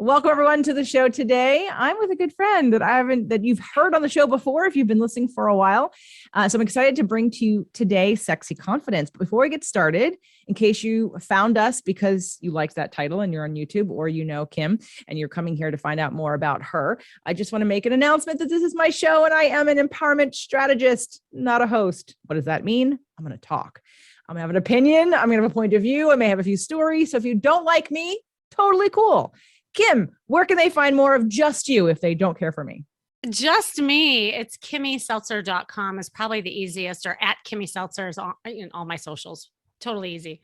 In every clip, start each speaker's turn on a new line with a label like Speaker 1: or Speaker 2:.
Speaker 1: Welcome everyone to the show today. I'm with a good friend that you've heard on the show before if you've been listening for a while. So I'm excited to bring to you today Sexy Confidence. But before we get started, in case you found us because you liked that title and you're on YouTube, or you know Kim and you're coming here to find out more about her, I just want to make an announcement that this is my show and I am an empowerment strategist, not a host. What does that mean? I'm going to talk. I'm going to have an opinion. I'm going to have a point of view. I may have a few stories. So if you don't like me, totally cool. Kim, where can they find more of just you if they don't care for me?
Speaker 2: Just me. It's KimmySeltzer.com is probably the easiest, or at Kimmy Seltzer is on all my socials. Totally easy.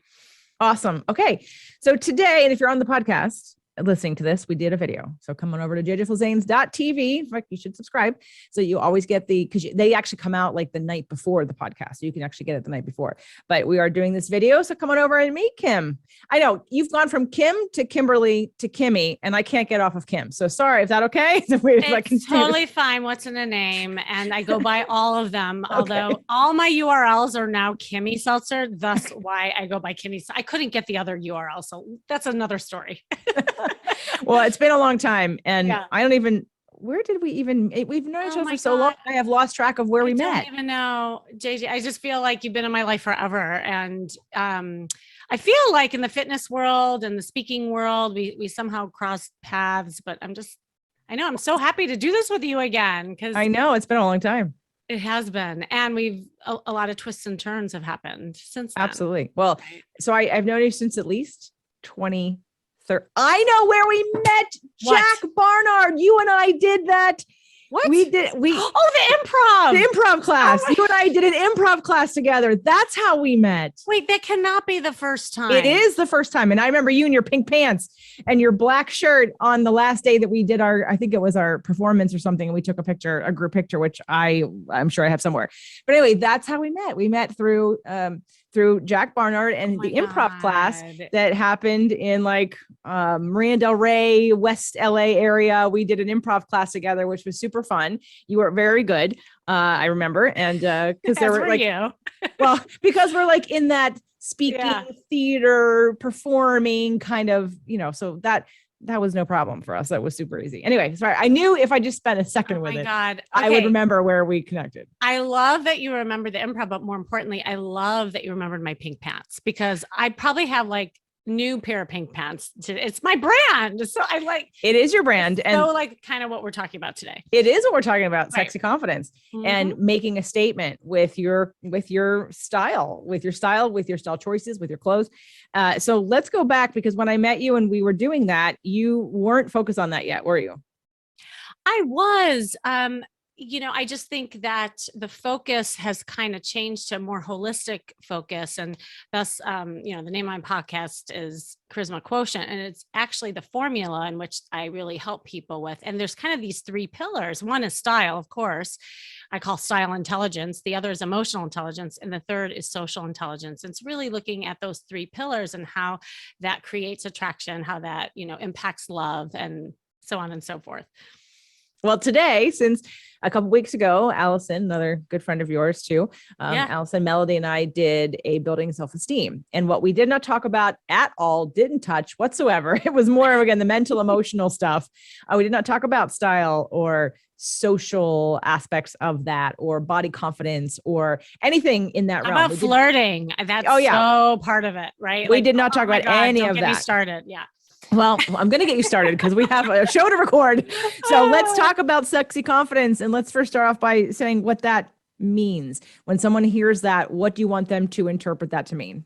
Speaker 1: Awesome. Okay. So today, and if you're on the podcast listening to this, we did a video. So come on over to jjflazanes.tv. In fact, you should subscribe. So you always get because they actually come out like the night before the podcast. So you can actually get it the night before. But we are doing this video. So come on over and meet Kim. I know you've gone from Kim to Kimberly to Kimmy, and I can't get off of Kim. So sorry, is that okay?
Speaker 2: It's totally fine. What's in a name? And I go by all of them. Okay. Although all my URLs are now Kimmy Seltzer. Thus why I go by Kimmy. I couldn't get the other URL. So that's another story.
Speaker 1: Well, it's been a long time, and I don't even, where did we even, we've known each other for so long. I have lost track of where we met.
Speaker 2: I don't even know, JJ. I just feel like you've been in my life forever. And I feel like in the fitness world and the speaking world, we somehow crossed paths, but I know I'm so happy to do this with you again. Cause
Speaker 1: I know it's been a long time.
Speaker 2: It has been. And a lot of twists and turns have happened since then.
Speaker 1: Absolutely. Well, so I've known you since at least 2013. I know where we met. Jack Barnard. You and I did that.
Speaker 2: What?
Speaker 1: The improv class. You and I did an improv class together. That's how we met.
Speaker 2: Wait, that cannot be the first time.
Speaker 1: It is the first time. And I remember you in your pink pants and your black shirt on the last day that we did I think it was our performance or something. And we took a group picture, which I'm sure I have somewhere. But anyway, that's how we met. We met through Jack Barnard and the improv class that happened in Marina Del Rey, West LA area. We did an improv class together, which was super fun. You were very good. I remember. And because there were because we're in that speaking theater performing kind of, so that was no problem for us. That was super easy. Anyway, sorry. I knew if I just spent a second with it,
Speaker 2: God. Okay.
Speaker 1: I would remember where we connected.
Speaker 2: I love that you remember the improv, but more importantly, I love that you remembered my pink pants, because I probably have new pair of pink pants. It's my brand. So
Speaker 1: it is your brand. And
Speaker 2: so kind of what we're talking about today.
Speaker 1: It is what we're talking about. Sexy confidence and making a statement with your style, with your style choices, with your clothes. So let's go back, because when I met you and we were doing that, you weren't focused on that yet, were you?
Speaker 2: I was, I just think that the focus has kind of changed to a more holistic focus. And thus, the name of my podcast is Charisma Quotient. And it's actually the formula in which I really help people with. And there's kind of these three pillars. One is style, of course. I call style intelligence. The other is emotional intelligence. And the third is social intelligence. It's really looking at those three pillars and how that creates attraction, how that, impacts love, and so on and so forth.
Speaker 1: Well, today, since a couple of weeks ago, Allison, another good friend of yours too, Allison, Melody, and I did a building self-esteem. And what we did not talk about at all, didn't touch whatsoever. It was more, again, the mental, emotional stuff. We did not talk about style or social aspects of that, or body confidence, or anything in that realm.
Speaker 2: About flirting. That's so part of it, right?
Speaker 1: We did not talk about any of that.
Speaker 2: Get me started. Yeah.
Speaker 1: Well, I'm going to get you started because we have a show to record. So let's talk about sexy confidence. And let's first start off by saying what that means. When someone hears that, what do you want them to interpret that to mean?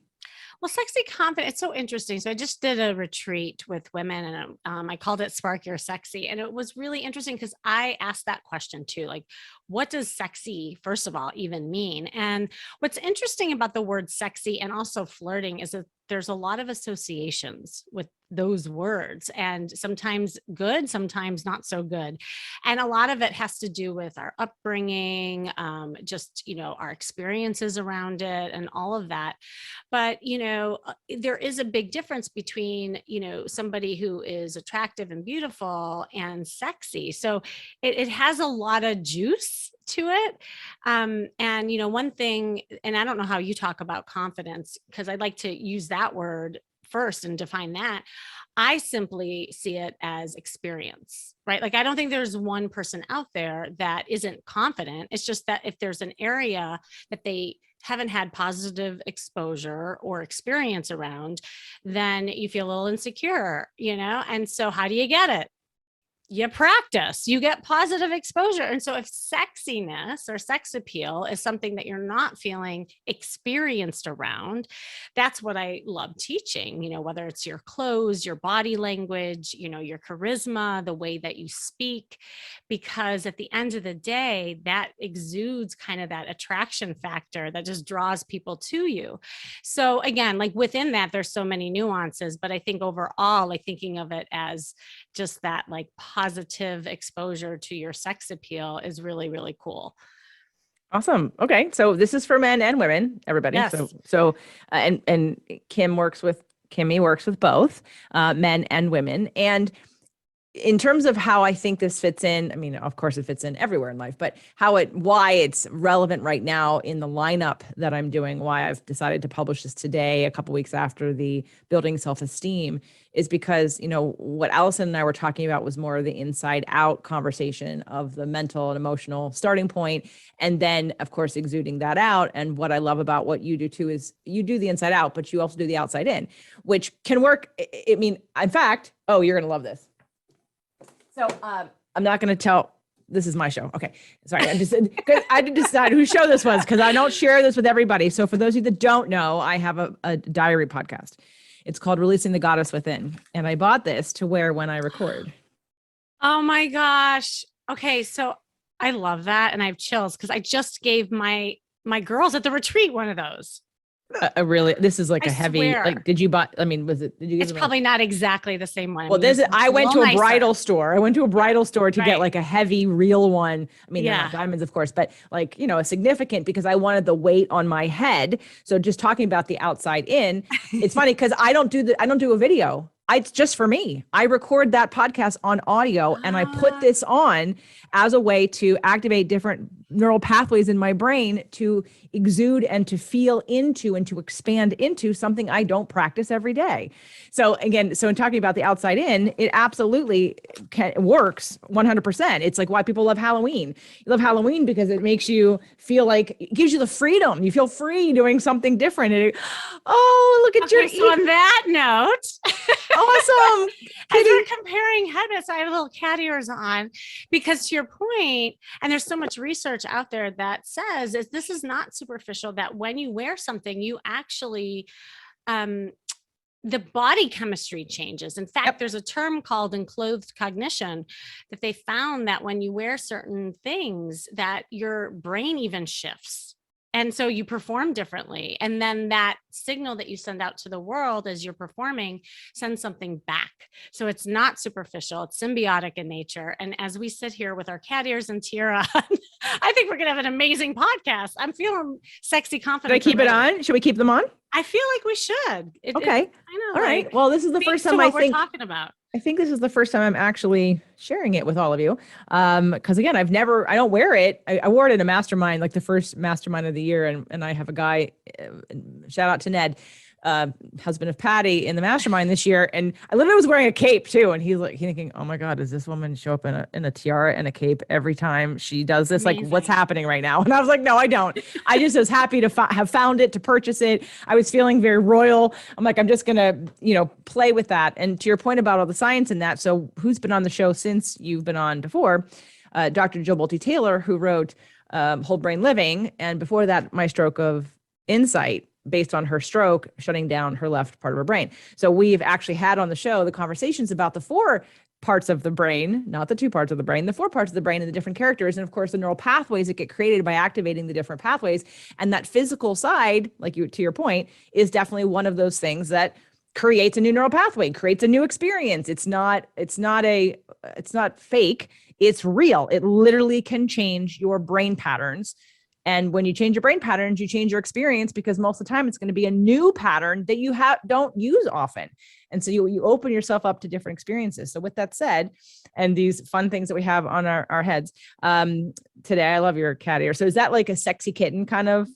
Speaker 2: Well, sexy confidence, it's so interesting. So I just did a retreat with women, and I called it Spark Your Sexy. And it was really interesting because I asked that question too, what does sexy, first of all, even mean? And what's interesting about the word sexy and also flirting is that there's a lot of associations with those words, and sometimes good, sometimes not so good. And a lot of it has to do with our upbringing, just, our experiences around it and all of that. But, there is a big difference between, somebody who is attractive and beautiful and sexy. So it has a lot of juice to it. And, one thing, and I don't know how you talk about confidence, because I'd like to use that word first and define that, I simply see it as experience, right? Like, I don't think there's one person out there that isn't confident. It's just that if there's an area that they haven't had positive exposure or experience around, then you feel a little insecure, And so how do you get it? You practice, you get positive exposure. And so if sexiness or sex appeal is something that you're not feeling experienced around, that's what I love teaching, whether it's your clothes, your body language, your charisma, the way that you speak, because at the end of the day, that exudes kind of that attraction factor that just draws people to you. So again, like within that, there's so many nuances, but I think overall, like thinking of it as just that like positive exposure to your sex appeal is really, really cool.
Speaker 1: Awesome. Okay. So this is for men and women, everybody.
Speaker 2: Yes.
Speaker 1: And Kimmy works with both men and women. And in terms of how I think this fits in, I mean, of course it fits in everywhere in life, but why it's relevant right now in the lineup that I'm doing, why I've decided to publish this today, a couple weeks after the Building Self-Esteem, is because, what Allison and I were talking about was more of the inside out conversation of the mental and emotional starting point. And then of course, exuding that out. And what I love about what you do too, is you do the inside out, but you also do the outside in, which can work. I mean, in fact, you're going to love this. So I'm not going to tell. This is my show. Okay. Sorry. I had to decide whose show this was because I don't share this with everybody. So for those of you that don't know, I have a diary podcast. It's called Releasing the Goddess Within. And I bought this to wear when I record.
Speaker 2: Oh my gosh. Okay. So I love that. And I have chills because I just gave my girls at the retreat one of those.
Speaker 1: This is like a heavy,
Speaker 2: swear.
Speaker 1: Like, did you buy, I mean, did you get
Speaker 2: It's probably not exactly the same one.
Speaker 1: Well, I went to a bridal store. I went to a bridal store to get like a heavy real one. I mean, they're not diamonds, of course, but like, a significant, because I wanted the weight on my head. So just talking about the outside in, it's funny because I don't do a video. It's just for me. I record that podcast on audio and I put this on as a way to activate different neural pathways in my brain to exude and to feel into and to expand into something I don't practice every day. So again, in talking about the outside in, it absolutely works 100%. It's like why people love Halloween. You love Halloween because it makes you feel like, it gives you the freedom. You feel free doing something different. And look at your.
Speaker 2: So on that note,
Speaker 1: awesome.
Speaker 2: As we're comparing habits, I have little cat ears on because to your point, and there's so much research out there that says this is not superficial, that when you wear something, you actually, the body chemistry changes. In fact, there's a term called enclothed cognition that they found that when you wear certain things that your brain even shifts. And so you perform differently. And then that signal that you send out to the world as you're performing sends something back. So it's not superficial, it's symbiotic in nature. And as we sit here with our cat ears and tiara on, I think we're going to have an amazing podcast. I'm feeling sexy confident.
Speaker 1: Should I keep it on? Should we keep them on?
Speaker 2: I feel like we should.
Speaker 1: Okay.
Speaker 2: I know.
Speaker 1: All right. Well, this is the first time we're
Speaker 2: talking about.
Speaker 1: I think this is the first time I'm actually sharing it with all of you. Because again, I don't wear it. I wore it in a mastermind, like the first mastermind of the year. And I have a guy, shout out to Ned, husband of Patty, in the mastermind this year. And I literally was wearing a cape too. And he's thinking, oh my God, does this woman show up in a tiara and a cape every time she does this? Amazing. Like, what's happening right now? And I was like, no, I don't. I just was happy to have found it, to purchase it. I was feeling very royal. I'm like, I'm just going to, play with that. And to your point about all the science in that. So who's been on the show since you've been on before? Dr. Jill Bolte Taylor, who wrote Whole Brain Living. And before that, My Stroke of Insight, based on her stroke, shutting down her left part of her brain. So we've actually had on the show the conversations about the 4 parts of the brain, not the 2 parts of the brain, the 4 parts of the brain and the different characters. And of course, the neural pathways that get created by activating the different pathways. And that physical side, to your point, is definitely one of those things that creates a new neural pathway, creates a new experience. It's not fake. It's real. It literally can change your brain patterns. And when you change your brain patterns, you change your experience, because most of the time it's going to be a new pattern that you don't use often. And so you open yourself up to different experiences. So with that said, and these fun things that we have on our heads today, I love your cat ear. So is that like a sexy kitten kind of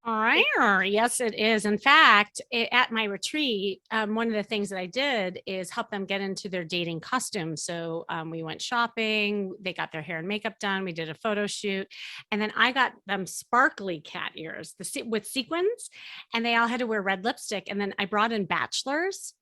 Speaker 2: All right. Yes, it is. In fact, at my retreat, one of the things that I did is help them get into their dating costumes. So we went shopping, they got their hair and makeup done, we did a photo shoot, and then I got them sparkly cat ears with sequins, and they all had to wear red lipstick. And then I brought in bachelors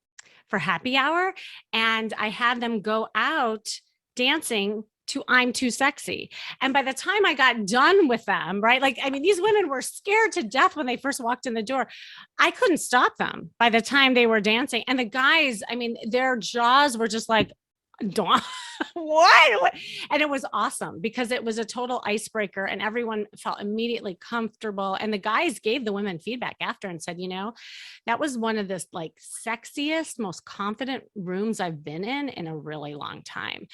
Speaker 2: for happy hour, and I had them go out dancing to I'm Too Sexy. And by the time I got done with them, right? Like, I mean, these women were scared to death when they first walked in the door. I couldn't stop them by the time they were dancing. And the guys, I mean, their jaws were just like, what? And it was awesome because it was a total icebreaker and everyone felt immediately comfortable. And the guys gave the women feedback after and said, that was one of the like sexiest, most confident rooms I've been in a really long time.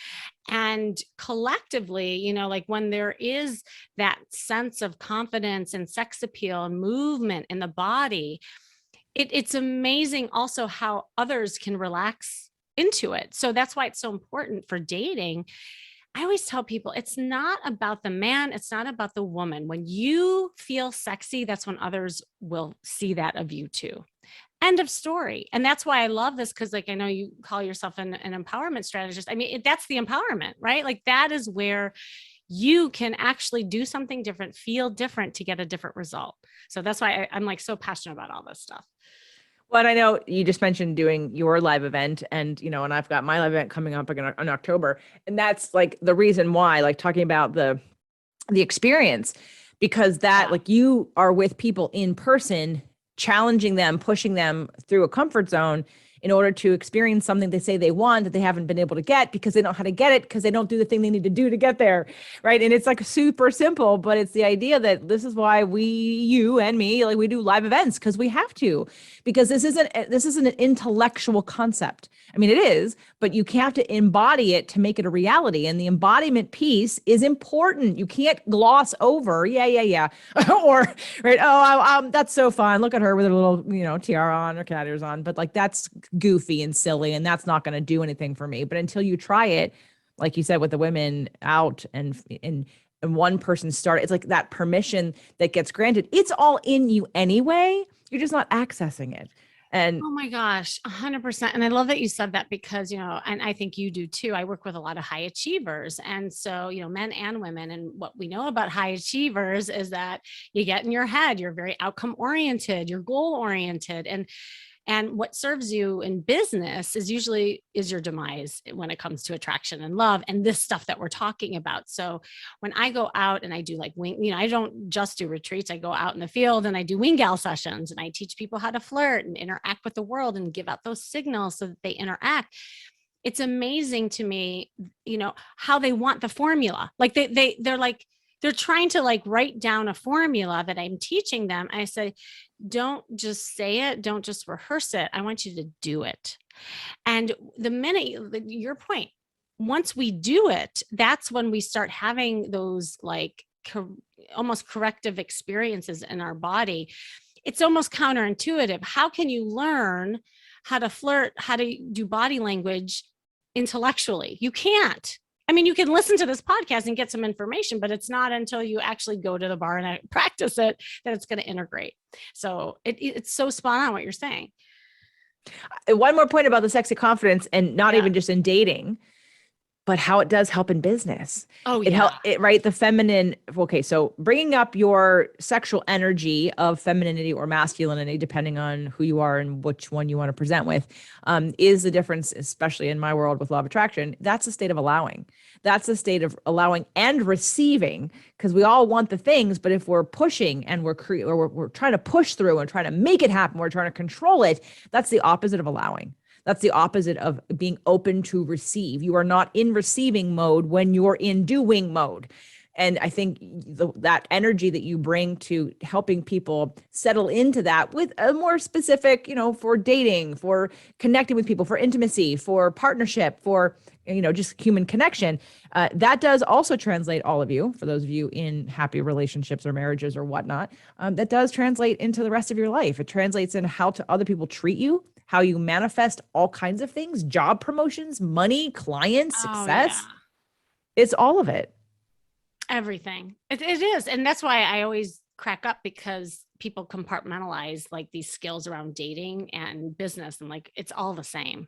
Speaker 2: And collectively, like when there is that sense of confidence and sex appeal and movement in the body, it's amazing also how others can relax into it. So that's why it's so important for dating. I always tell people it's not about the man, it's not about the woman. When you feel sexy, that's when others will see that of you too. End of story. And that's why I love this because, like, I know you call yourself an empowerment strategist. I mean, that's the empowerment, right? Like, that is where you can actually do something different, feel different to get a different result. So that's why I'm like so passionate about all this stuff.
Speaker 1: Well, I know you just mentioned doing your live event and, and I've got my live event coming up again in October. And that's like the reason why, like talking about the experience, because that like you are with people in person, challenging them, pushing them through a comfort zone in order to experience something they say they want that they haven't been able to get because they don't know how to get it because they don't do the thing they need to do to get there. Right. And it's like super simple, but it's the idea that this is why you and me, like we do live events because we have to, because this isn't an intellectual concept. I mean, it is, but you have to embody it to make it a reality. And the embodiment piece is important. You can't gloss over. Yeah. Or, right. Oh, that's so fun. Look at her with her little, tiara on or cat ears on. But like, that's goofy and silly. And that's not going to do anything for me. But until you try it, like you said, with the women out and one person start, it's like that permission that gets granted. It's all in you anyway. You're just not accessing it. And
Speaker 2: oh my gosh, 100%. And I love that you said that because, and I think you do too. I work with a lot of high achievers. And so, men and women. And what we know about high achievers is that you get in your head, you're very outcome oriented, you're goal oriented. And what serves you in business is usually your demise when it comes to attraction and love and this stuff that we're talking about. So when I go out and I do like wing, I don't just do retreats. I go out in the field and I do wing gal sessions and I teach people how to flirt and interact with the world and give out those signals so that they interact. It's amazing to me, how they want the formula. Like they're trying to like write down a formula that I'm teaching them. I say, don't just say it. Don't just rehearse it. I want you to do it. And the minute your point, once we do it, that's when we start having those like almost corrective experiences in our body. It's almost counterintuitive. How can you learn how to flirt, how to do body language intellectually? You can't. I mean, you can listen to this podcast and get some information, but it's not until you actually go to the bar and practice it that it's going to integrate. So it's so spot on what you're saying.
Speaker 1: One more point about the sexy confidence and not even just in dating, but how it does help in business.
Speaker 2: Oh, yeah.
Speaker 1: Right? The feminine. Okay. So bringing up your sexual energy of femininity or masculinity, depending on who you are and which one you want to present with, is the difference, especially in my world with law of attraction. That's a state of allowing. That's a state of allowing and receiving, because we all want the things, but if we're pushing and we're trying to push through and trying to make it happen, we're trying to control it. That's the opposite of allowing. That's the opposite of being open to receive. You are not in receiving mode when you're in doing mode. And I think that energy that you bring to helping people settle into that with a more specific, for dating, for connecting with people, for intimacy, for partnership, for, just human connection, that does also translate, all of you, for those of you in happy relationships or marriages or whatnot, that does translate into the rest of your life. It translates in how other people treat you, how you manifest all kinds of things, job promotions, money, clients, success. Yeah. It's all of it.
Speaker 2: Everything. It is. And that's why I always crack up, because people compartmentalize like these skills around dating and business, and like it's all the same.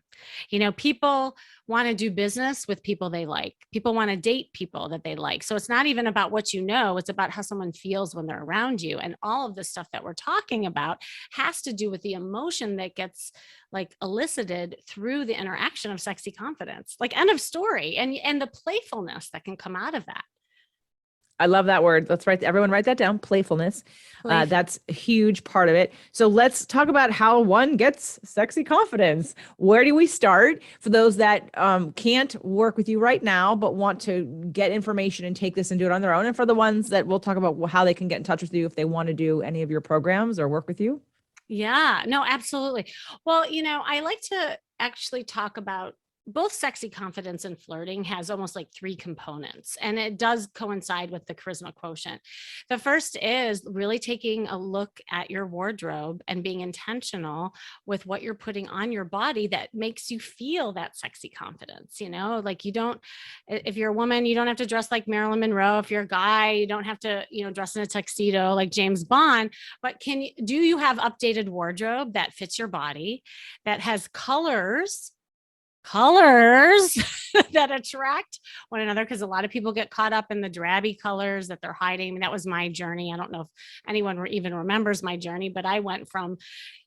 Speaker 2: People want to do business with people they like. People want to date people that they like. So it's not even about what it's about how someone feels when they're around you. And all of the stuff that we're talking about has to do with the emotion that gets like elicited through the interaction of sexy confidence, like end of story, and the playfulness that can come out of that.
Speaker 1: I love that word. Let's everyone write that down. Playfulness. That's a huge part of it. So let's talk about how one gets sexy confidence. Where do we start for those that can't work with you right now, but want to get information and take this and do it on their own? And for the ones that we'll talk about how they can get in touch with you if they want to do any of your programs or work with you.
Speaker 2: Yeah, no, absolutely. Well, I like to actually talk about both sexy confidence and flirting has almost like three components, and it does coincide with the charisma quotient. The first is really taking a look at your wardrobe and being intentional with what you're putting on your body that makes you feel that sexy confidence. Like if you're a woman, you don't have to dress like Marilyn Monroe. If you're a guy, you don't have to, dress in a tuxedo like James Bond. But do you have updated wardrobe that fits your body, that has colors that attract one another? Because a lot of people get caught up in the drabby colors that they're hiding. I mean, that was my journey. I don't know if anyone even remembers my journey, but I went from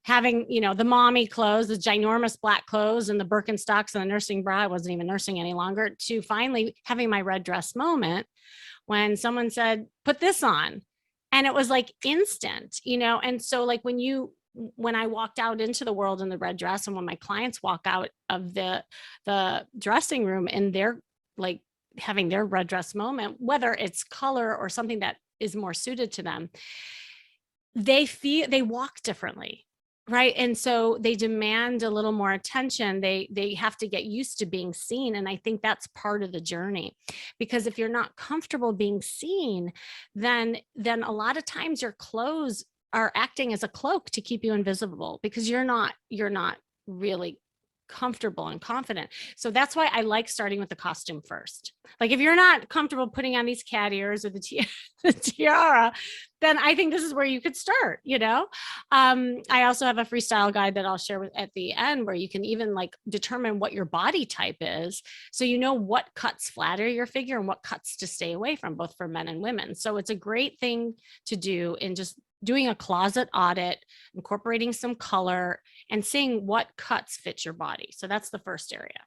Speaker 2: having, the mommy clothes, the ginormous black clothes and the Birkenstocks and the nursing bra. I wasn't even nursing any longer, to finally having my red dress moment when someone said, put this on. And it was like instant, and so like when I walked out into the world in the red dress, and when my clients walk out of the dressing room and they're like having their red dress moment, whether it's color or something that is more suited to them, they walk differently. Right. And so they demand a little more attention. They have to get used to being seen. And I think that's part of the journey, because if you're not comfortable being seen, then a lot of times your clothes are acting as a cloak to keep you invisible, because you're not really comfortable and confident. So that's why I like starting with the costume first. Like if you're not comfortable putting on these cat ears or the tiara, then I think this is where you could start, I also have a freestyle guide that I'll share at the end, where you can even like determine what your body type is. So what cuts flatter your figure and what cuts to stay away from, both for men and women. So it's a great thing to do in just doing a closet audit, incorporating some color, and seeing what cuts fit your body. So that's the first area.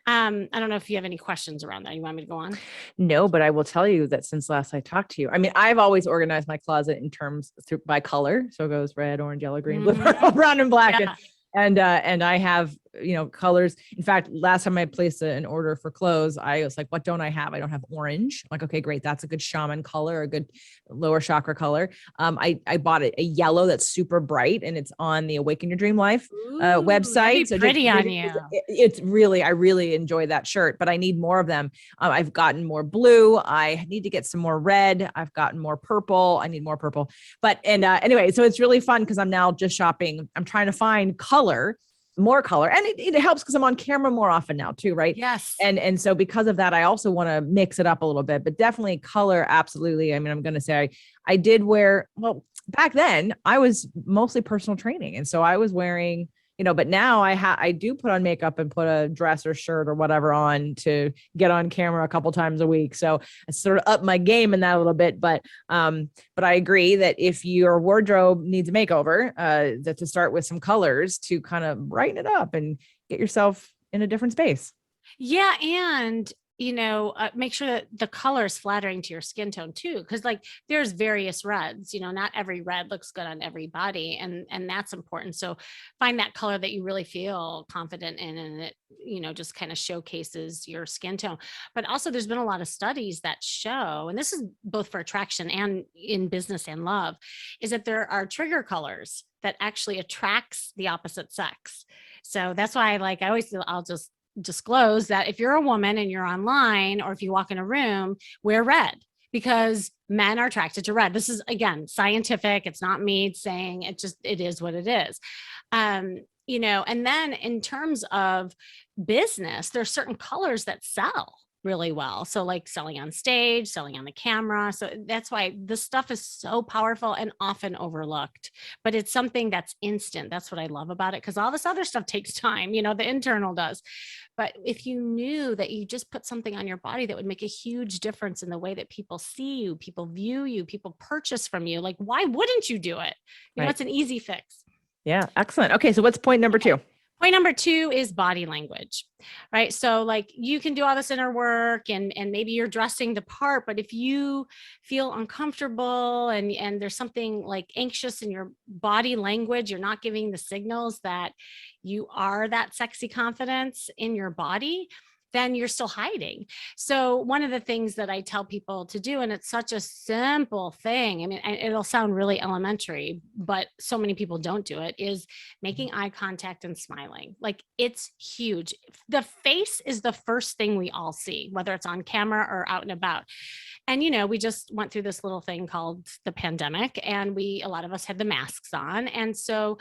Speaker 2: I don't know if you have any questions around that. You want me to go on?
Speaker 1: No, but I will tell you that since last I talked to you, I mean, I've always organized my closet in terms by color. So it goes red, orange, yellow, green, blue, purple, brown, and black.
Speaker 2: Yeah.
Speaker 1: And I have, colors. In fact, last time I placed an order for clothes, I was like, what don't I have? I don't have orange. I'm like, okay, great. That's a good shaman color, a good lower chakra color. I bought a yellow that's super bright, and it's on the Awaken Your Dream Life website.
Speaker 2: So pretty on you.
Speaker 1: It's really, I really enjoy that shirt, but I need more of them. I've gotten more blue. I need to get some more red. I've gotten more purple. I need more purple. But, anyway, so it's really fun because I'm now just shopping. I'm trying to find more color. And it helps because I'm on camera more often now too. Right.
Speaker 2: Yes.
Speaker 1: And so because of that, I also want to mix it up a little bit, but definitely color. Absolutely. I mean, I'm going to say I did wear, well, back then I was mostly personal training. And so I was wearing, but now I do put on makeup and put a dress or shirt or whatever on to get on camera a couple times a week. So I sort of up my game in that a little bit, but I agree that if your wardrobe needs a makeover, that to start with some colors to kind of brighten it up and get yourself in a different space.
Speaker 2: Yeah. And make sure that the color is flattering to your skin tone too. Because like there's various reds, not every red looks good on every body. And that's important. So find that color that you really feel confident in, and it, just kind of showcases your skin tone. But also there's been a lot of studies that show, and this is both for attraction and in business and love, is that there are trigger colors that actually attracts the opposite sex. So that's why I'll just disclose that if you're a woman and you're online, or if you walk in a room, wear red, because men are attracted to red. This is, again, scientific. It's not me saying it, it is what it is. And then in terms of business, there's certain colors that sell. really well. So like selling on stage, selling on the camera. So that's why this stuff is so powerful and often overlooked, but it's something that's instant. That's what I love about it. Cause all this other stuff takes time, the internal does. But if you knew that you just put something on your body that would make a huge difference in the way that people see you, people view you, people purchase from you, like, why wouldn't you do it? It's an easy fix.
Speaker 1: Yeah. Excellent. Okay. So what's point number two?
Speaker 2: Point number two is body language, right? So like you can do all this inner work and maybe you're dressing the part, but if you feel uncomfortable and there's something like anxious in your body language, you're not giving the signals that you are that sexy confidence in your body, then you're still hiding. So one of the things that I tell people to do, and it's such a simple thing, I mean, it'll sound really elementary, but so many people don't do it, is making eye contact and smiling. Like it's huge. The face is the first thing we all see, whether it's on camera or out and about. And, we just went through this little thing called the pandemic, and a lot of us had the masks on. And so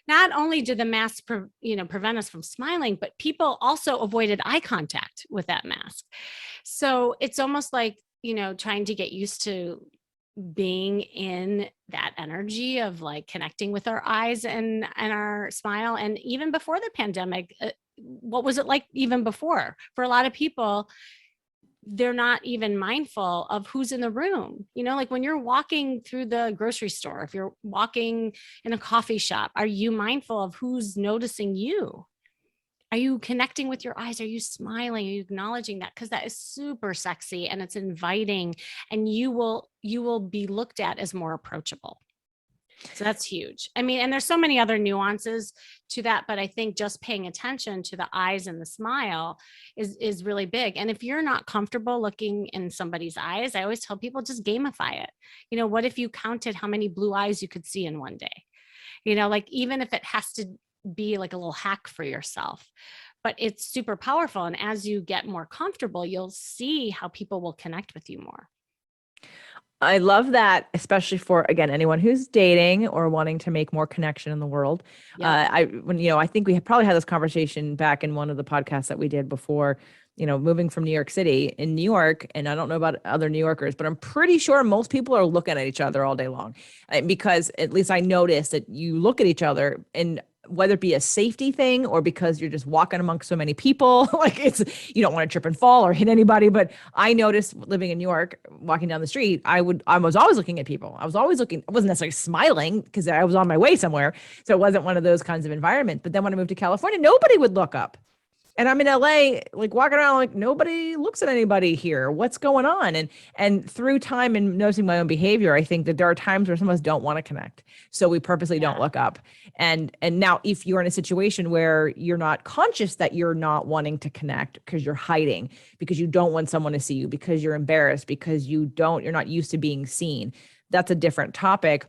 Speaker 2: not only did the mask, prevent us from smiling, but people also avoided eye contact with that mask. So it's almost like, trying to get used to being in that energy of like connecting with our eyes and our smile. And even before the pandemic, what was it like even before? For a lot of people, they're not even mindful of who's in the room. Like when you're walking through the grocery store, if you're walking in a coffee shop, are you mindful of who's noticing you? Are you connecting with your eyes? Are you smiling? Are you acknowledging that? Because that is super sexy and it's inviting, and you will be looked at as more approachable. So that's huge. I mean, and there's so many other nuances to that, but I think just paying attention to the eyes and the smile is really big. And if you're not comfortable looking in somebody's eyes, I always tell people just gamify it. What if you counted how many blue eyes you could see in one day? Like even if it has to be like a little hack for yourself, but it's super powerful. And as you get more comfortable, you'll see how people will connect with you more.
Speaker 1: I love that, especially for, again, anyone who's dating or wanting to make more connection in the world.
Speaker 2: Yep.
Speaker 1: I think we probably had this conversation back in one of the podcasts that we did before, moving from New York City. In New York, and I don't know about other New Yorkers, but I'm pretty sure most people are looking at each other all day long, because at least I noticed that you look at each other, and whether it be a safety thing or because you're just walking amongst so many people, like you don't want to trip and fall or hit anybody. But I noticed living in New York, walking down the street, I was always looking at people. I was always looking. I wasn't necessarily smiling because I was on my way somewhere. So it wasn't one of those kinds of environments. But then when I moved to California, nobody would look up. And I'm in LA, like walking around, like nobody looks at anybody here. What's going on? And through time and noticing my own behavior, I think that there are times where some of us don't want to connect. So we purposely don't look up. And now if you're in a situation where you're not conscious that you're not wanting to connect because you're hiding, because you don't want someone to see you, because you're embarrassed, because you're not used to being seen, that's a different topic.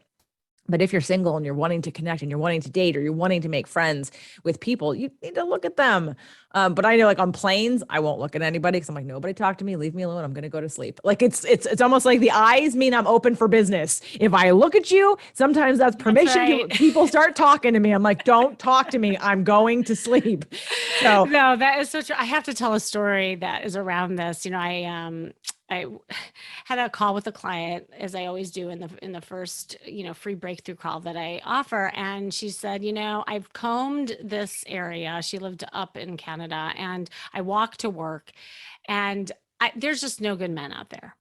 Speaker 1: But if you're single and you're wanting to connect and you're wanting to date or you're wanting to make friends with people, you need to look at them. But I know, like on planes, I won't look at anybody because I'm like, nobody talk to me, leave me alone. I'm going to go to sleep. Like it's almost like the eyes mean I'm open for business. If I look at you, sometimes that's permission.
Speaker 2: That's right.
Speaker 1: People start talking to me. I'm like, don't talk to me. I'm going to sleep. So
Speaker 2: no, that is so true. I have to tell a story that is around this. I had a call with a client, as I always do in the first, free breakthrough call that I offer. And she said, I've combed this area. She lived up in Canada, and I walk to work, and there's just no good men out there.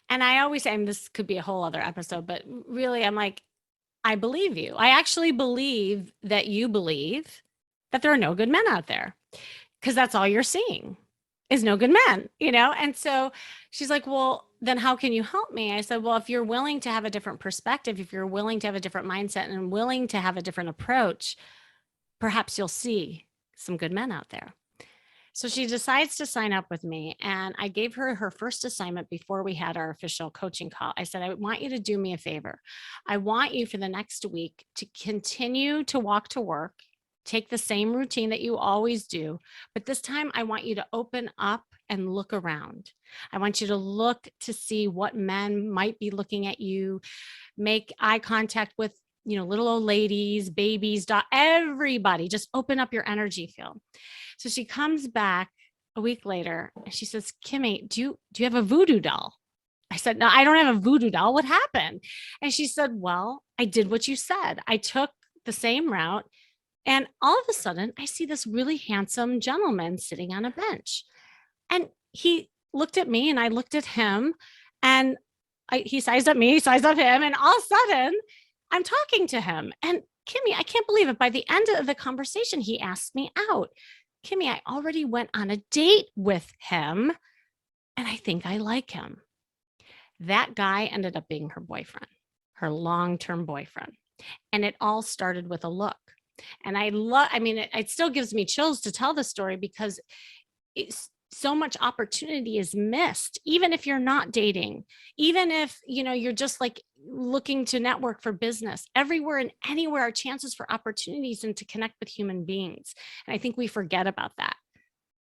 Speaker 2: And I always say, and this could be a whole other episode, but really I'm like, I believe you. I actually believe that you believe that there are no good men out there, because that's all you're seeing is no good men, And so she's like, well, then how can you help me? I said, well, if you're willing to have a different perspective, if you're willing to have a different mindset and willing to have a different approach, perhaps you'll see some good men out there. So she decides to sign up with me, and I gave her her first assignment before we had our official coaching call. I said, I want you to do me a favor. I want you for the next week to continue to walk to work, take the same routine that you always do, but this time I want you to open up and look around. I want you to look to see what men might be looking at you, make eye contact with, little old ladies, babies, everybody. Just open up your energy field. So she comes back a week later, and she says, Kimmy, do you have a voodoo doll? I said, no, I don't have a voodoo doll. What happened? And she said, well, I did what you said. I took the same route. And all of a sudden, I see this really handsome gentleman sitting on a bench. And he looked at me and I looked at him, and he sized up me, sized up him. And all of a sudden, I'm talking to him. And Kimmy, I can't believe it. By the end of the conversation, he asked me out. Kimmy, I already went on a date with him, and I think I like him. That guy ended up being her boyfriend, her long-term boyfriend. And it all started with a look. And it still gives me chills to tell the story, because so much opportunity is missed, even if you're not dating, even if, you're just like looking to network for business. Everywhere and anywhere are chances for opportunities and to connect with human beings. And I think we forget about that.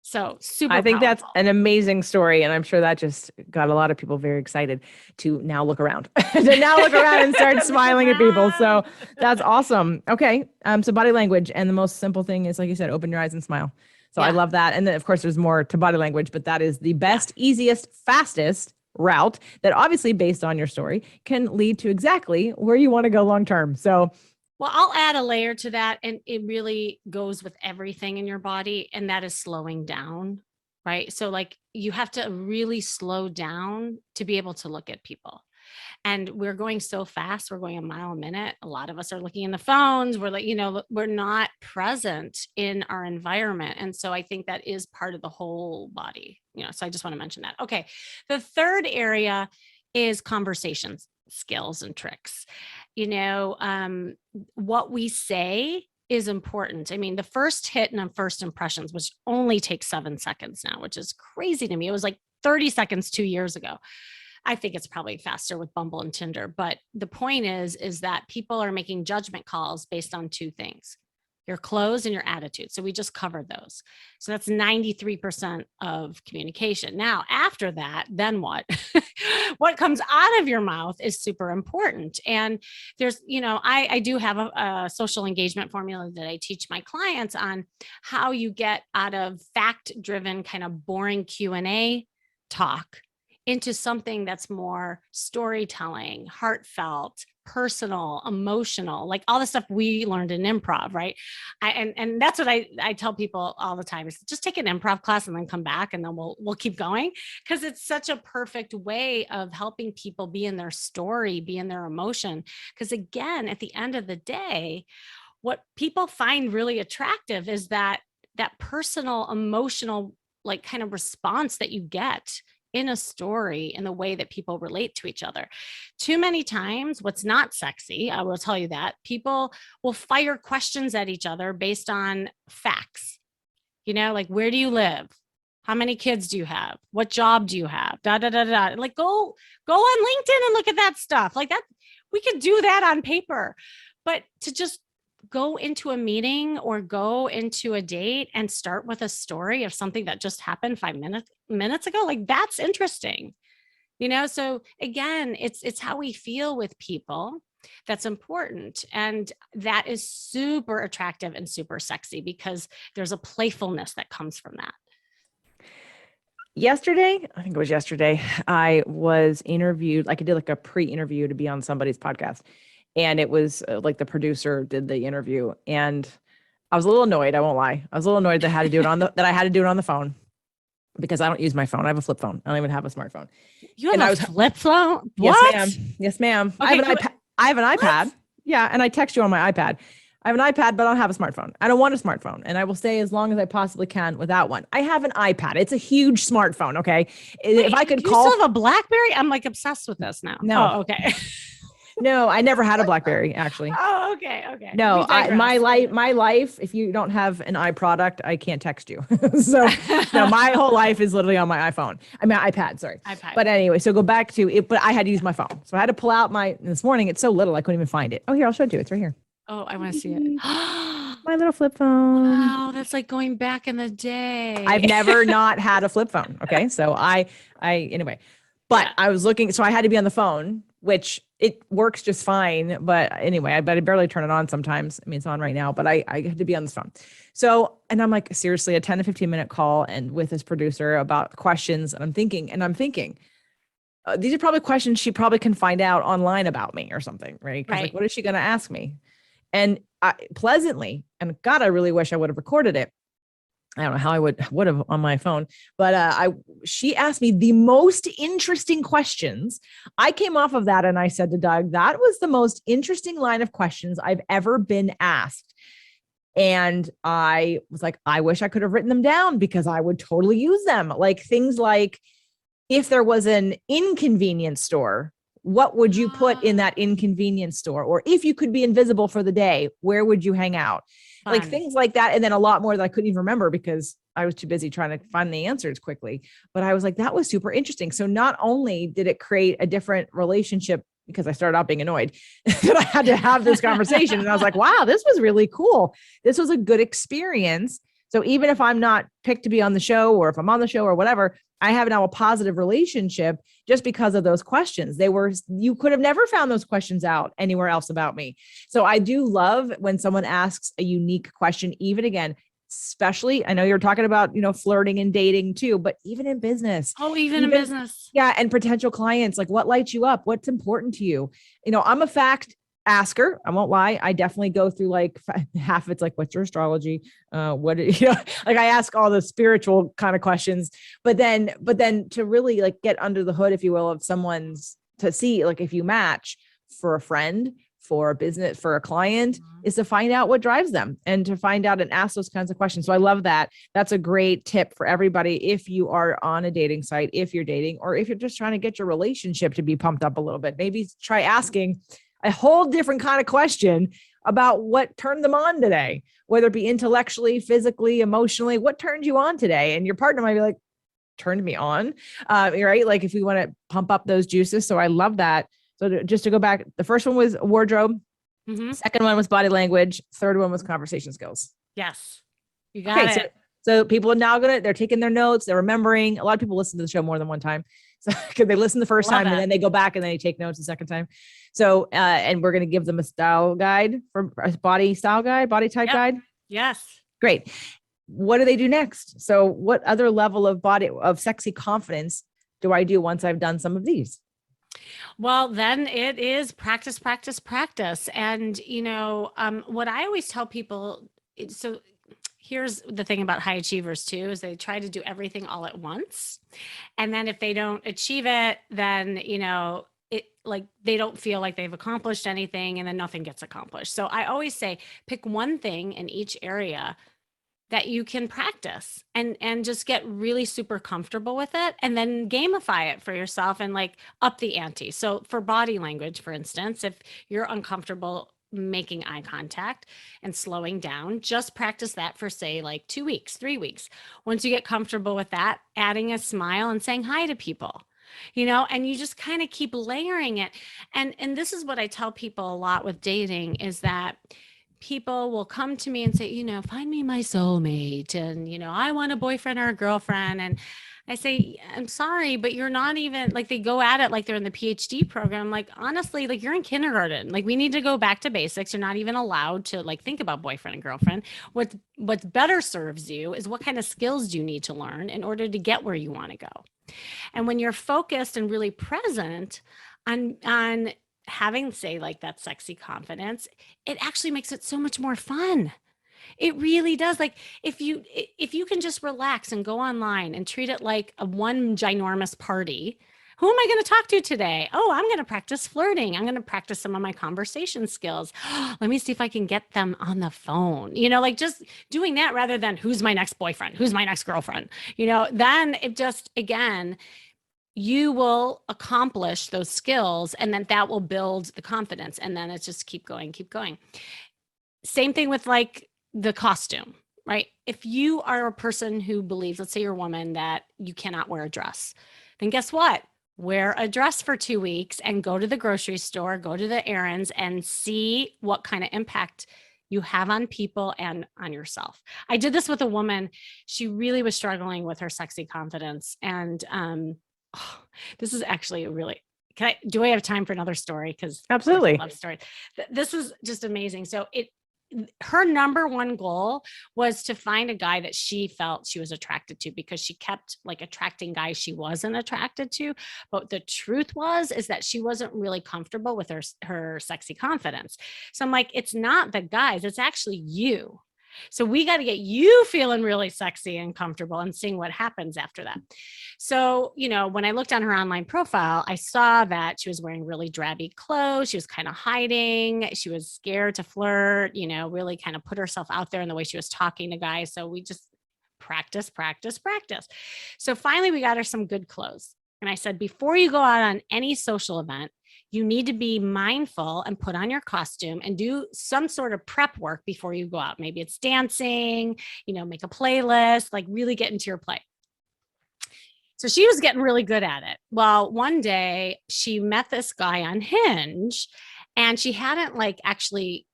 Speaker 2: So super
Speaker 1: I think
Speaker 2: powerful.
Speaker 1: that's an amazing story. And I'm sure that just got a lot of people very excited to now look around, and start smiling at people. So that's awesome. Okay. So body language, and the most simple thing is, like you said, open your eyes and smile. So I love that. And then of course there's more to body language, but that is the best, easiest, fastest route that, obviously based on your story, can lead to exactly where you want to go long-term. So
Speaker 2: well, I'll add a layer to that, and it really goes with everything in your body, and that is slowing down, right? So like you have to really slow down to be able to look at people. And we're going so fast. We're going a mile a minute. A lot of us are looking in the phones. We're like, we're not present in our environment. And so I think that is part of the whole body, so I just want to mention that. Okay. The third area is conversations, skills, and tricks. What we say is important. I mean, the first hit and first impressions, which only takes 7 seconds now, which is crazy to me. It was like 30 seconds 2 years ago. I think it's probably faster with Bumble and Tinder. But the point is that people are making judgment calls based on 2 things: your clothes and your attitude. So we just covered those. So that's 93% of communication. Now, after that, then what? What comes out of your mouth is super important. And there's, I do have a social engagement formula that I teach my clients on how you get out of fact-driven, kind of boring Q&A talk into something that's more storytelling, heartfelt, personal, emotional, like all the stuff we learned in improv, right? And that's what I tell people all the time is just take an improv class and then come back, and then we'll keep going, because it's such a perfect way of helping people be in their story, be in their emotion. Because again, at the end of the day, what people find really attractive is that personal, emotional, like kind of response that you get in a story, in the way that people relate to each other. Too many times, what's not sexy, I will tell you that, people will fire questions at each other based on facts. Like, where do you live? How many kids do you have? What job do you have? Da, da, da, da. Like, go on LinkedIn and look at that stuff. Like that, we could do that on paper. But to just go into a meeting or go into a date and start with a story of something that just happened 5 minutes ago, like that's interesting. So again, it's how we feel with people that's important. And that is super attractive and super sexy, because there's a playfulness that comes from that.
Speaker 1: Yesterday, I think it was yesterday, I was interviewed, like I did like a pre-interview to be on somebody's podcast. And it was like the producer did the interview, and I was a little annoyed. I won't lie. I was a little annoyed that I had to do it on the phone, because I don't use my phone. I have a flip phone. I don't even have a smartphone.
Speaker 2: You have a flip phone? What?
Speaker 1: Yes, ma'am.
Speaker 2: Okay,
Speaker 1: I have an iPad. Yeah. And I text you on my iPad. I have an iPad, but I don't have a smartphone. I don't want a smartphone. And I will stay as long as I possibly can without one. I have an iPad. It's a huge smartphone. Okay.
Speaker 2: Wait, if I could call. You still have a BlackBerry? I'm like obsessed with this now.
Speaker 1: No.
Speaker 2: Oh, okay.
Speaker 1: No, I never had a BlackBerry, actually.
Speaker 2: Oh, okay.
Speaker 1: No, my life, if you don't have an iProduct, I can't text you. So no, my whole life is literally on my iPad, sorry. But anyway, so go back to it, but I had to use my phone. So I had to pull out this morning, it's so little, I couldn't even find it. Oh, here, I'll show it to you. It's right here.
Speaker 2: Oh, I want to see it.
Speaker 1: My little flip phone.
Speaker 2: Wow, that's like going back in the day.
Speaker 1: I've never not had a flip phone. Okay. So anyway, but yeah. I was looking, so I had to be on the phone, which it works just fine. But anyway, I barely turn it on sometimes. I mean, it's on right now, but I have to be on this phone. So, and I'm like, seriously, a 10 to 15 minute call and with this producer about questions. And I'm thinking, these are probably questions she probably can find out online about me or something, right? Because like, what is she going to ask me? And pleasantly, and God, I really wish I would have recorded it. I don't know how I would have on my phone, but she asked me the most interesting questions. I came off of that and I said to Doug, that was the most interesting line of questions I've ever been asked. And I was like, I wish I could have written them down because I would totally use them. Like things like, if there was an inconvenience store, what would you put in that inconvenience store? Or if you could be invisible for the day, where would you hang out? Fun. Like things like that. And then a lot more that I couldn't even remember because I was too busy trying to find the answers quickly. But I was like, that was super interesting. So not only did it create a different relationship, because I started out being annoyed that I had to have this conversation. And I was like, wow, this was really cool. This was a good experience. So even if I'm not picked to be on the show, or if I'm on the show or whatever, I have now a positive relationship just because of those questions. You could have never found those questions out anywhere else about me. So I do love when someone asks a unique question, even again, especially, I know you're talking about, flirting and dating too, but even in business.
Speaker 2: Oh, even in business.
Speaker 1: Yeah. And potential clients, like what lights you up? What's important to you? I'm a fact asker. I won't lie. I definitely go through like half. It's like, what's your astrology? Like I ask all the spiritual kind of questions, but then to really like get under the hood, if you will, of someone's, to see like if you match for a friend, for a business, for a client, is to find out what drives them and to find out and ask those kinds of questions. So I love that. That's a great tip for everybody. If you are on a dating site, if you're dating, or if you're just trying to get your relationship to be pumped up a little bit, maybe try asking a whole different kind of question about what turned them on today, whether it be intellectually, physically, emotionally, what turned you on today? And your partner might be like, turned me on, right? Like if we want to pump up those juices. So I love that. So just to go back, the first one was wardrobe. Mm-hmm. Second one was body language. Third one was conversation skills.
Speaker 2: Yes. You got it.
Speaker 1: So people are now they're taking their notes. They're remembering. A lot of people listen to the show more than one time. So because they listen the first time and then they go back and then they take notes the second time. So, and we're going to give them a style guide, for a body style guide, body type guide.
Speaker 2: Yes.
Speaker 1: Great. What do they do next? So what other level of sexy confidence do I do once I've done some of these?
Speaker 2: Well, then it is practice, practice, practice. And, what I always tell people, so here's the thing about high achievers too, is they try to do everything all at once. And then if they don't achieve it, then, they don't feel like they've accomplished anything, and then nothing gets accomplished. So I always say, pick one thing in each area that you can practice and just get really super comfortable with it, and then gamify it for yourself and like up the ante. So for body language, for instance, if you're uncomfortable making eye contact and slowing down, just practice that for say like 2 weeks, 3 weeks. Once you get comfortable with that, adding a smile and saying hi to people, and you just kind of keep layering it. And this is what I tell people a lot with dating, is that people will come to me and say, find me my soulmate. And, I want a boyfriend or a girlfriend. And I say, I'm sorry, but you're not even, like, they go at it like they're in the PhD program. Like, honestly, like, you're in kindergarten. Like, we need to go back to basics. You're not even allowed to like think about boyfriend and girlfriend. What better serves you is what kind of skills do you need to learn in order to get where you want to go. And when you're focused and really present on having, say, like that sexy confidence, it actually makes it so much more fun. It really does. Like if you can just relax and go online and treat it like a one ginormous party. Who am I going to talk to today? Oh, I'm going to practice flirting. I'm going to practice some of my conversation skills. Let me see if I can get them on the phone. Like just doing that rather than who's my next boyfriend, who's my next girlfriend, then it just, again, you will accomplish those skills, and then that will build the confidence. And then it's just keep going, keep going. Same thing with like the costume, right? If you are a person who believes, let's say you're a woman, that you cannot wear a dress, then guess what? Wear a dress for 2 weeks and go to the grocery store, go to the errands, and see what kind of impact you have on people and on yourself. I did this with a woman. She really was struggling with her sexy confidence. And this is actually a really do I have time for another story? Because
Speaker 1: Absolutely.
Speaker 2: I love stories. This was just amazing. So her number one goal was to find a guy that she felt she was attracted to, because she kept like attracting guys she wasn't attracted to. But the truth is that she wasn't really comfortable with her sexy confidence. So I'm like, it's not the guys, it's actually you. So we got to get you feeling really sexy and comfortable and seeing what happens after that. So, when I looked on her online profile, I saw that she was wearing really drabby clothes. She was kind of hiding. She was scared to flirt, really kind of put herself out there in the way she was talking to guys. So we just practice. So finally we got her some good clothes. And I said, before you go out on any social event, you need to be mindful and put on your costume and do some sort of prep work before you go out. Maybe it's dancing, make a playlist, like really get into your play. So she was getting really good at it. Well, one day she met this guy on Hinge, and she hadn't like actually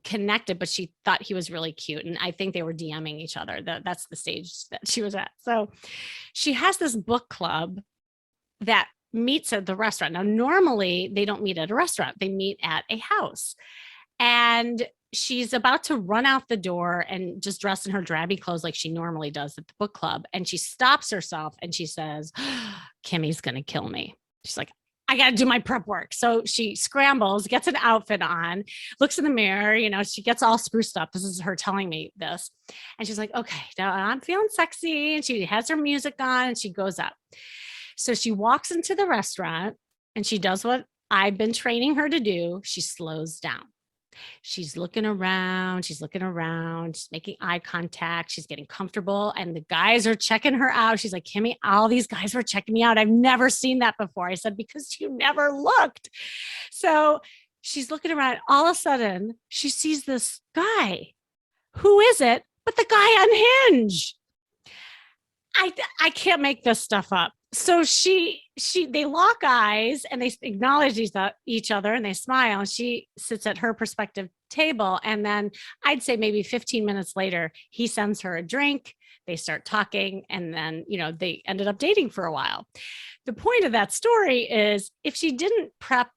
Speaker 2: connected, but she thought he was really cute. And I think they were DMing each other. That's the stage that she was at. So she has this book club that meets at the restaurant. Now, normally they don't meet at a restaurant, they meet at a house. And she's about to run out the door and just dressed in her drabby clothes like she normally does at the book club. And she stops herself and she says, Kimmy's going to kill me. She's like, I got to do my prep work. So she scrambles, gets an outfit on, looks in the mirror, she gets all spruced up. This is her telling me this. And she's like, okay, now I'm feeling sexy. And she has her music on and she goes up. So she walks into the restaurant and she does what I've been training her to do. She slows down. She's looking around. She's making eye contact. She's getting comfortable. And the guys are checking her out. She's like, Kimmy, all these guys were checking me out. I've never seen that before. I said, because you never looked. So she's looking around. All of a sudden, she sees this guy. Who is it? But the guy on Hinge. I can't make this stuff up. So they lock eyes and they acknowledge each other and they smile, and she sits at her prospective table. And then I'd say maybe 15 minutes later, he sends her a drink. They start talking, and then, they ended up dating for a while. The point of that story is, if she didn't prep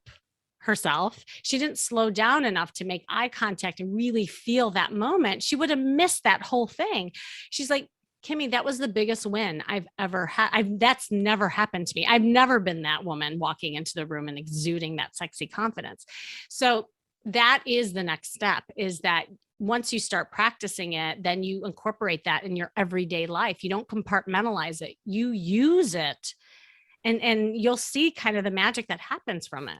Speaker 2: herself, she didn't slow down enough to make eye contact and really feel that moment, she would have missed that whole thing. She's like, Kimmy, that was the biggest win I've ever had. That's never happened to me. I've never been that woman walking into the room and exuding that sexy confidence. So that is the next step, is that once you start practicing it, then you incorporate that in your everyday life. You don't compartmentalize it. You use it, and you'll see kind of the magic that happens from it.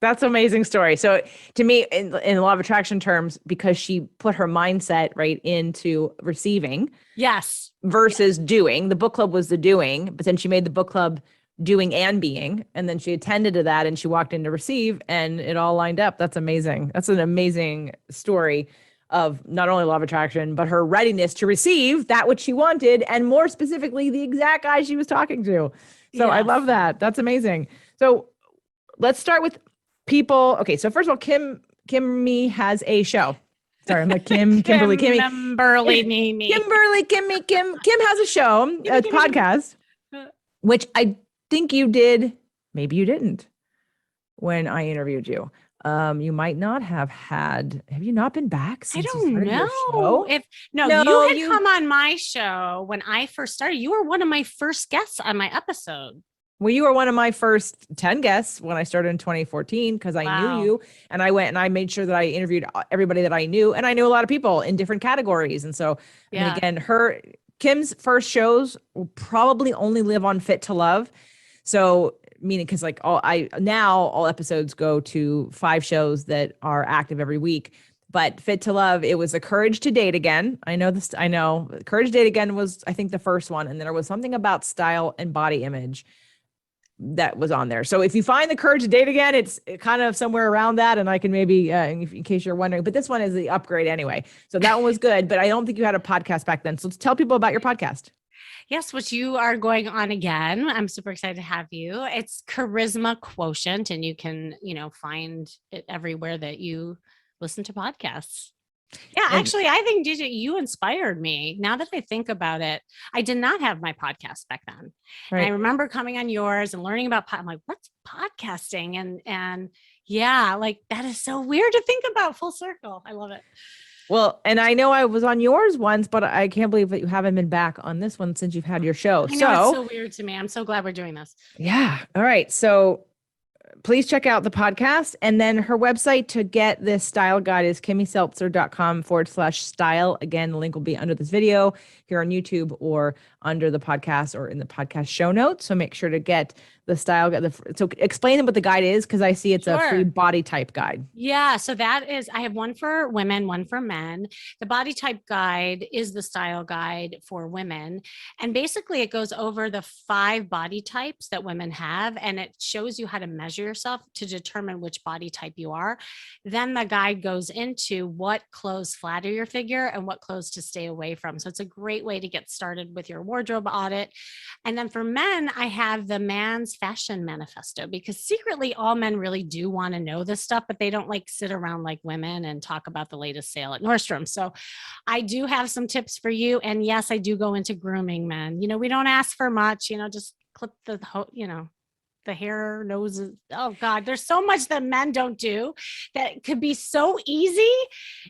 Speaker 1: That's an amazing story. So to me, in law of attraction terms, because she put her mindset right into receiving.
Speaker 2: Yes.
Speaker 1: Versus doing. The book club was the doing, but then she made the book club doing and being. And then she attended to that and she walked in to receive, and it all lined up. That's amazing. That's an amazing story of not only law of attraction, but her readiness to receive that which she wanted, and more specifically, the exact guy she was talking to. So yes. I love that. That's amazing. So let's start with people. Okay. So first of all, Kimmy has a show. Sorry, I'm like Kimberly, Kimmy. Kim has a show, a podcast, which I think you did. Maybe you didn't when I interviewed you. You might not have had. Have you not been back since?
Speaker 2: I don't know. You had come on my show when I first started. You were one of my first guests on my episode.
Speaker 1: Well, you were one of my first 10 guests when I started in 2014, because I knew you, and I went and I made sure that I interviewed everybody that I knew, and I knew a lot of people in different categories. And so, yeah. And again, Kim's first shows will probably only live on Fit to Love. So meaning, because like all episodes go to 5 shows that are active every week. But Fit to Love, it was a Courage to Date Again. I know Courage to Date Again was, I think, the first one. And then there was something about style and body image that was on there. So if you find the Courage to Date Again, it's kind of somewhere around that. And I can maybe, in case you're wondering, but this one is the upgrade anyway. So that one was good, but I don't think you had a podcast back then. So let's tell people about your podcast.
Speaker 2: Yes, which you are going on again. I'm super excited to have you. It's Charisma Quotient, and you can, find it everywhere that you listen to podcasts. Yeah,
Speaker 1: And
Speaker 2: actually, I think DJ, you inspired me. Now that I think about it, I did not have my podcast back then. And I
Speaker 1: right.
Speaker 2: remember coming on yours and learning about I'm like, what's podcasting? And yeah, like that is so weird to think about full circle. I love it.
Speaker 1: Well, and I know I was on yours once, but I can't believe that you haven't been back on this one since you've had your show.
Speaker 2: I know it's
Speaker 1: So
Speaker 2: so weird to me. I'm so glad we're doing this.
Speaker 1: yeah. All right. So please check out the podcast. And then her website to get this style guide is kimmyseltzer.com/style. Again, the link will be under this video here on YouTube or under the podcast or in the podcast show notes. So make sure to get the style guide. So explain what the guide is, because I see it's a free body type guide.
Speaker 2: Yeah. So that is, I have one for women, one for men. The body type guide is the style guide for women. And basically it goes over the 5 body types that women have. And it shows you how to measure yourself to determine which body type you are. Then the guide goes into what clothes flatter your figure and what clothes to stay away from. So it's a great way to get started with your wardrobe audit. And then for men, I have the man's fashion manifesto, because secretly all men really do want to know this stuff, but they don't like sit around like women and talk about the latest sale at Nordstrom. So I do have some tips for you. And yes, I do go into grooming men. We don't ask for much, just clip the hair, noses. Oh God, there's so much that men don't do that could be so easy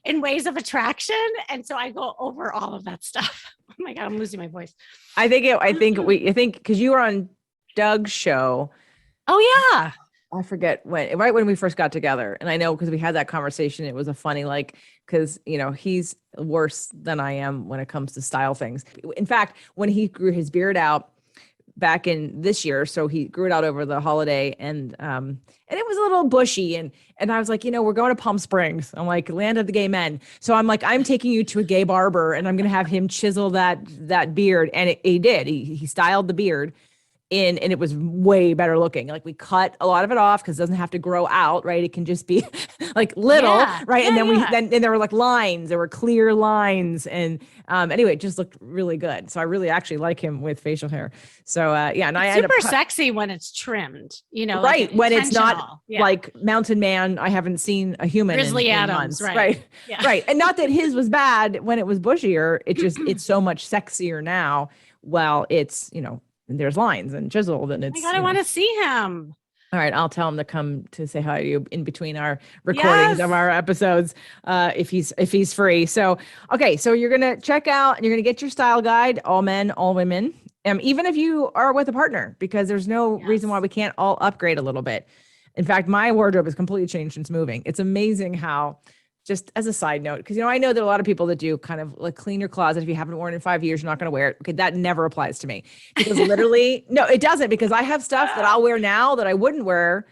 Speaker 2: in ways of attraction. And so I go over all of that stuff. Oh my God, I'm losing my voice.
Speaker 1: I think because you were on Doug's show.
Speaker 2: Oh yeah.
Speaker 1: I forget right when we first got together. And I know because we had that conversation, it was a funny, because, he's worse than I am when it comes to style things. In fact, when he grew his beard out back in this year, so he grew it out over the holiday, and it was a little bushy, and I was like, we're going to Palm Springs. I'm like, land of the gay men. So I'm like, I'm taking you to a gay barber, and I'm going to have him chisel that beard. And he did. He styled the beard in, and it was way better looking. Like, we cut a lot of it off because it doesn't have to grow out, right? It can just be like little, right? And then then there were like lines, there were clear lines. And anyway, it just looked really good. So I really actually like him with facial hair. So yeah. And I
Speaker 2: super sexy when it's trimmed,
Speaker 1: right.
Speaker 2: like
Speaker 1: when it's not like Mountain Man. I haven't seen a human
Speaker 2: Grizzly
Speaker 1: in
Speaker 2: Adams,
Speaker 1: months,
Speaker 2: right?
Speaker 1: Yeah. Right. And not that his was bad when it was bushier. It's so much sexier now. Well, it's, and there's lines and chiseled, and it's.
Speaker 2: I want to see him.
Speaker 1: All right, I'll tell him to come to say hi to you in between our recordings of our episodes, if he's free. So, okay, so you're gonna check out and you're gonna get your style guide, all men, all women, even if you are with a partner, because there's no reason why we can't all upgrade a little bit. In fact, my wardrobe has completely changed since moving. It's amazing how. Just as a side note, because, I know there are a lot of people that do kind of like clean your closet. If you haven't worn it in 5 years, you're not going to wear it. Okay. That never applies to me, because literally, no, it doesn't, because I have stuff that I'll wear now that I wouldn't wear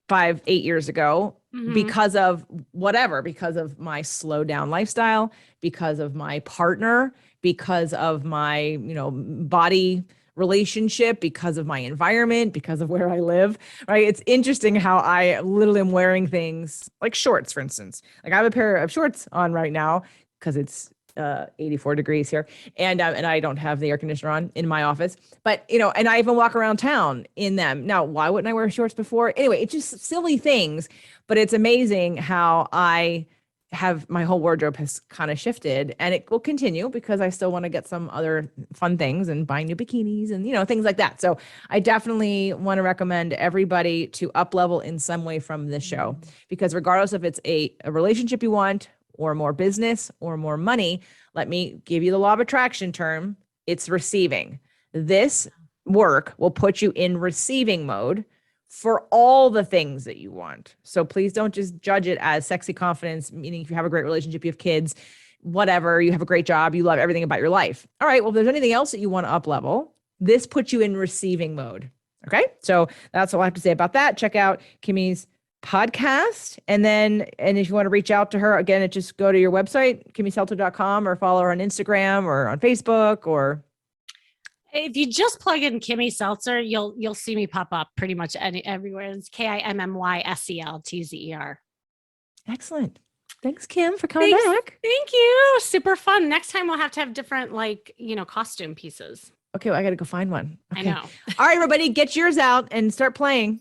Speaker 1: 5, 8 years ago, because of whatever, because of my slow down lifestyle, because of my partner, because of my, body relationship, because of my environment, because of where I live, right? It's interesting how I literally am wearing things like shorts, for instance. Like, I have a pair of shorts on right now because it's 84 degrees here, and I don't have the air conditioner on in my office, but and I even walk around town in them. Now, why wouldn't I wear shorts before? Anyway, it's just silly things, but it's amazing how I have my whole wardrobe has kind of shifted, and it will continue because I still want to get some other fun things and buy new bikinis and, things like that. So I definitely want to recommend everybody to up level in some way from this show, because regardless if it's a relationship you want, or more business, or more money, let me give you the law of attraction term. It's receiving. This work will put you in receiving mode for all the things that you want. So please don't just judge it as sexy confidence, meaning if you have a great relationship, you have kids, whatever, you have a great job, you love everything about your life. All right, well, if there's anything else that you want to up level, this puts you in receiving mode. Okay, so that's all I have to say about that. Check out Kimmy's podcast. And if you want to reach out to her, again, just go to your website, kimmyseltzer.com, or follow her on Instagram or on Facebook, or
Speaker 2: if you just plug in Kimmy Seltzer, you'll see me pop up pretty much everywhere. It's KimmySeltzer.
Speaker 1: Excellent. Thanks, Kim, for coming back.
Speaker 2: Thank you. Super fun. Next time we'll have to have different costume pieces.
Speaker 1: Okay, well, I got to go find one. Okay.
Speaker 2: I know.
Speaker 1: All right, everybody, get yours out and start playing.